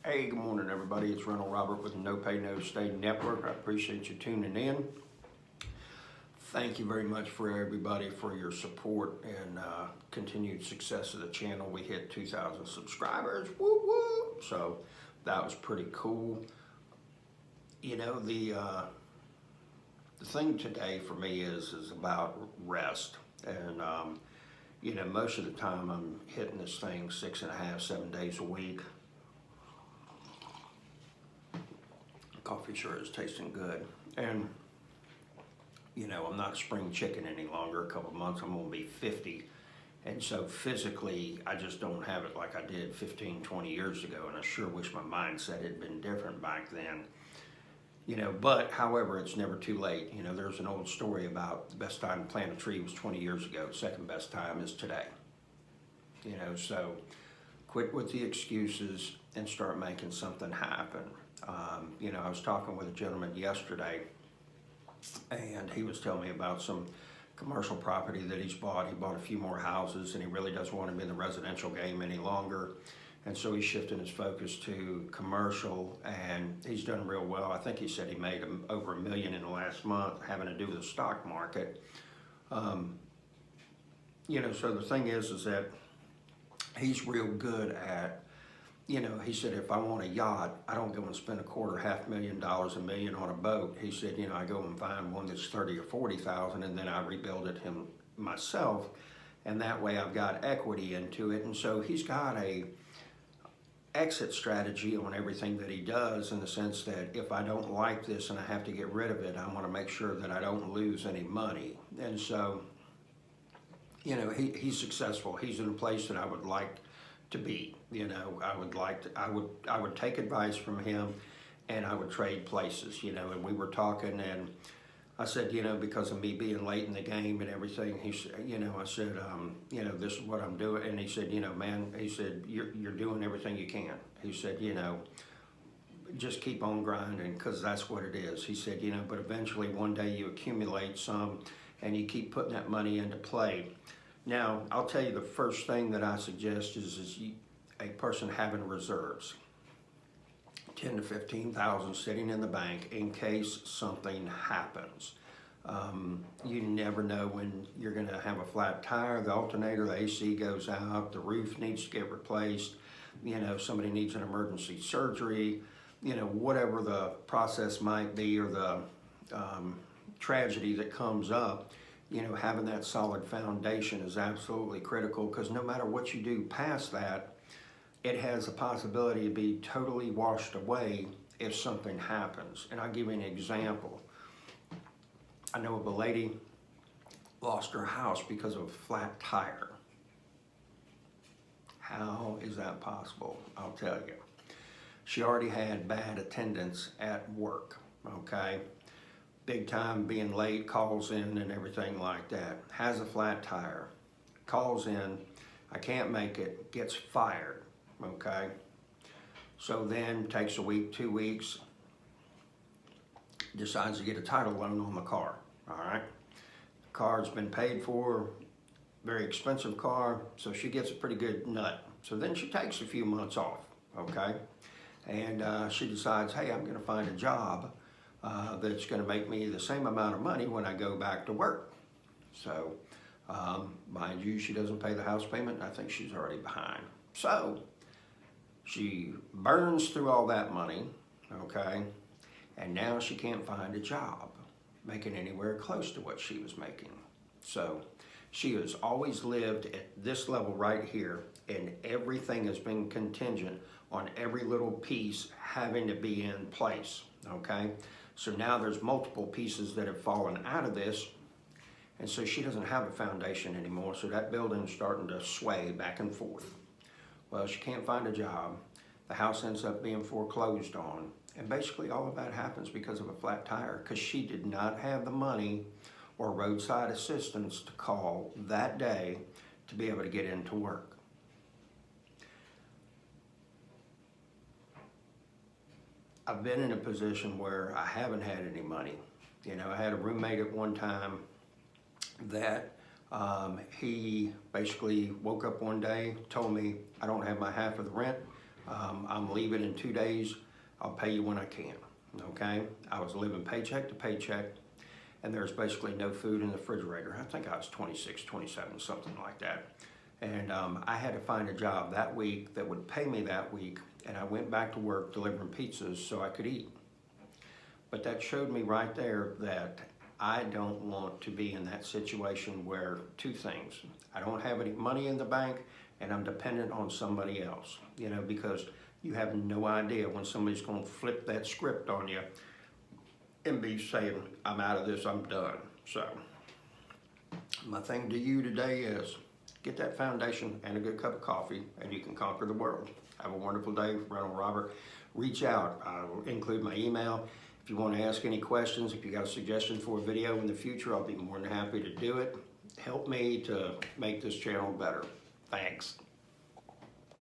Hey, good morning, everybody. It's Rental Robert with the No Pay No Stay Network. I appreciate you tuning in. Thank you very much for everybody for your support and continued success of the channel. We hit 2,000 subscribers. Woo woo! So that was pretty cool. You know, the thing today for me is about rest, and you know, most of the time I'm hitting this thing 6.5, 7 days a week. Coffee sure is tasting good. And, you know, I'm not a spring chicken any longer. A couple of months, I'm going to be 50. And so physically, I just don't have it like I did 15, 20 years ago. And I sure wish my mindset had been different back then. You know, but however, it's never too late. You know, there's an old story about the best time to plant a tree was 20 years ago. Second best time is today. You know, so quit with the excuses and start making something happen. You know, I was talking with a gentleman yesterday, and he was telling me about some commercial property that he's bought. He bought a few more houses, and he really doesn't want to be in the residential game any longer. And so he's shifting his focus to commercial, and he's done real well. I think he said he made over $1 million in the last month having to do with the stock market. You know, so the thing is that he's real good at, you know, he said, if I want a yacht, I don't go and spend $250,000, $1 million on a boat. He said, you know, I go and find one that's 30 or 40,000, and then I rebuild it myself, and that way I've got equity into it. And so he's got a exit strategy on everything that he does, in the sense that if I don't like this and I have to get rid of it, I want to make sure that I don't lose any money. And so, you know, he's successful. He's in a place that I would like to be. You know, I would take advice from him, and I would trade places, you know. And we were talking, and I said, you know, because of me being late in the game and everything, he said, you know, I said, you know, this is what I'm doing. And he said, you know, man, he said, you're doing everything you can. He said, you know, just keep on grinding, because that's what it is. He said, you know, but eventually one day you accumulate some, and you keep putting that money into play. Now, I'll tell you, the first thing that I suggest is a person having reserves, 10 to 15,000 sitting in the bank in case something happens. You never know when you're going to have a flat tire, the alternator, the AC goes out, the roof needs to get replaced, you know, somebody needs an emergency surgery, you know, whatever the process might be, or the tragedy that comes up. You know, having that solid foundation is absolutely critical, because no matter what you do past that, it has a possibility to be totally washed away if something happens. And I'll give you an example. I know of a lady lost her house because of a flat tire. How is that possible? I'll tell you. She already had bad attendance at work, okay? Big time, being late, calls in and everything like that. Has a flat tire, calls in, I can't make it, gets fired, okay? So then takes a week, 2 weeks, decides to get a title loan on the car, all right? Car's been paid for, very expensive car, so she gets a pretty good nut. So then she takes a few months off, okay? And she decides, hey, I'm gonna find a job that's going to make me the same amount of money when I go back to work. So, mind you, she doesn't pay the house payment. I think she's already behind. So, she burns through all that money, okay, and now she can't find a job making anywhere close to what she was making. So, she has always lived at this level right here, and everything has been contingent on every little piece having to be in place, okay? So now there's multiple pieces that have fallen out of this, and so she doesn't have a foundation anymore, so that building's starting to sway back and forth. Well, she can't find a job. The house ends up being foreclosed on, and basically all of that happens because of a flat tire, because she did not have the money or roadside assistance to call that day to be able to get into work. I've been in a position where I haven't had any money. You know, I had a roommate at one time that he basically woke up one day, told me, I don't have my half of the rent, I'm leaving in 2 days. I'll pay you when I can, okay? I was living paycheck to paycheck, and there's basically no food in the refrigerator. I think I was 26, 27, something like that. And I had to find a job that week that would pay me that week, and I went back to work delivering pizzas so I could eat. But that showed me right there that I don't want to be in that situation where two things. I don't have any money in the bank and I'm dependent on somebody else, you know, because you have no idea when somebody's going to flip that script on you and be saying, I'm out of this, I'm done. So my thing to you today is get that foundation and a good cup of coffee and you can conquer the world. Have a wonderful day. Ronald Robert. Reach out. I'll include my email. If you want to ask any questions, if you got a suggestion for a video in the future, I'll be more than happy to do it. Help me to make this channel better. Thanks.